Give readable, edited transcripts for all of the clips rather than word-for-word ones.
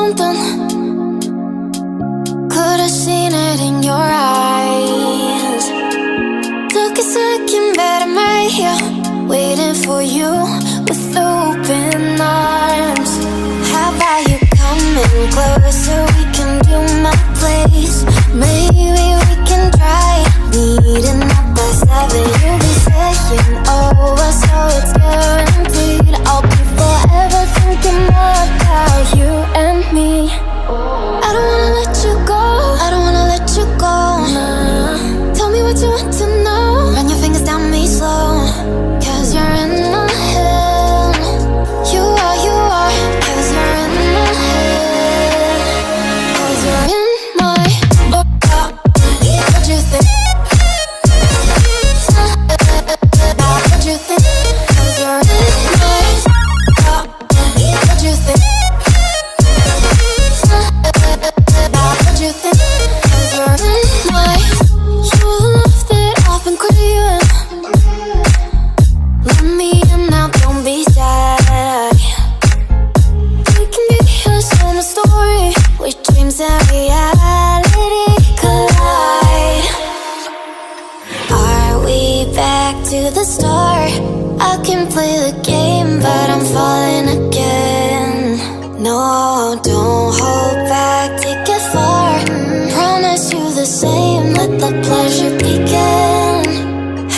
something. Could've seen it in your eyes. Took a second, but I'm right here, waiting for you with open arms. How about you coming closer? We can do my place. Maybe we can try meeting up by 7. You'll be saying over, so it's guaranteed. I'll be forever thinking more about you and me. I don't wanna let you go, I don't wanna let you go. Tell me what you want to know. Run your fingers down me slow, 'cause you're in my head. You are, 'cause you're in my head. 'Cause you're in my what you think? What you think? 'Cause you're in my what you think? What you think? 'Cause you're in my your love that I've been craving. Let me in now, don't be shy. We can be a summer story where dreams and reality collide. Are we back to the start? I can play the game, but I'm falling again. No, don't hold back, take it far. Promise you the same, let the pleasure begin.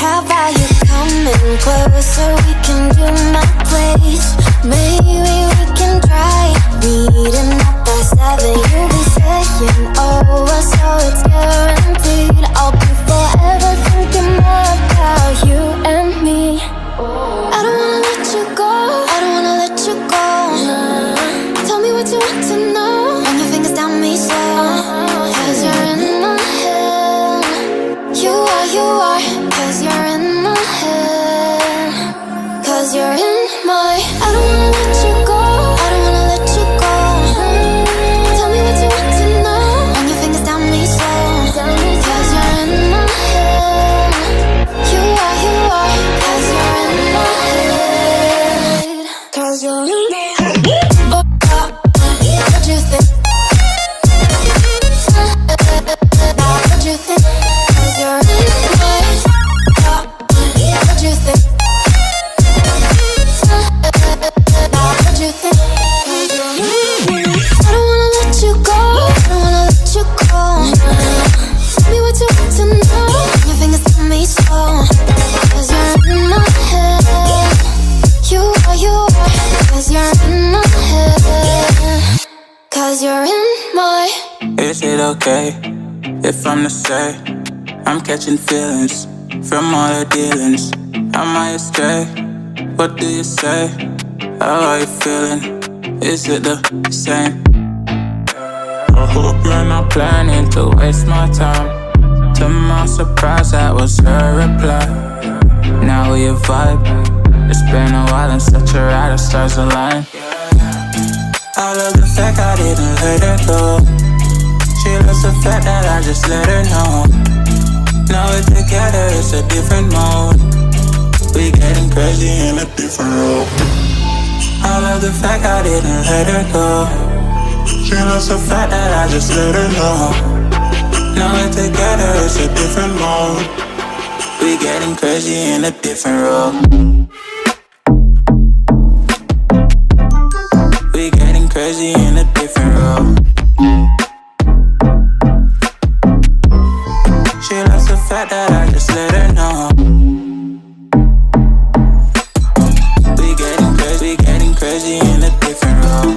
How about you coming closer? We can do my place. Maybe we can try meeting up by 7. You'll be saying over, so it's guaranteed. I'll be forever thinking more about you and me. I don't wanna let you go, I don't wanna let you go. Tell me what you want to know. Run your fingers down me slow, 'cause you're in my head. You are, 'cause you're in my head. 'Cause you're in my I don't wanna let you go, I don't wanna let you go. Tell me what you want to know. Run your fingers down me slow, 'cause you're in my head. You are, 'cause you're in my head. 'Cause you're in my head. What you think? What you think? 'Cause you're in my what you think? What you think? 'Cause you're in my I don't wanna let you go, I don't wanna let you go. Tell me what you want to know. Your fingers tell me slow, 'cause you're in my head. You are, 'cause you're in my head. 'Cause you're in my Is it okay if I'm to say I'm catching feelings from all the dealings? Am I astray? What do you say? How are you feeling? Is it the same? I hope you're not planning to waste my time. To my surprise, that was her reply. Now we vibe. It's been a while and such a ride, the stars align. I love the fact I didn't let her go. She loves the fact that I just let her know. Now we're together, it's a different mode. We getting crazy in a different role. I love the fact I didn't let her go. She loves the fact that I just let her know. Now we're together, it's a different mode. We getting crazy in a different role. We getting crazy in a different role. She loves the fact that I just let her know. We getting crazy in a different role.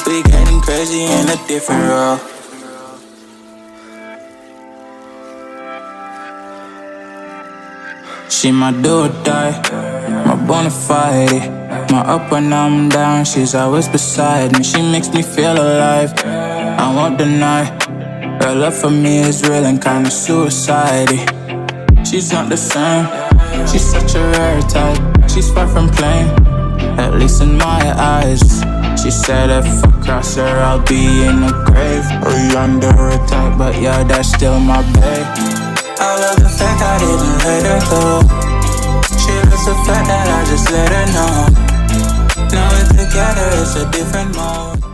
We getting crazy in a different role. She my do or die, my bona fide. My up when I'm down, she's always beside me. She makes me feel alive, I won't deny. Her love for me is real and kinda suicide-y. She's not the same, she's such a rare type. She's far from plain, at least in my eyes. She said if I cross her, I'll be in the grave or under her type, but yeah, that's still my babe. I love the fact I didn't let her go. She loves the fact that I just let her know. it's a different mode.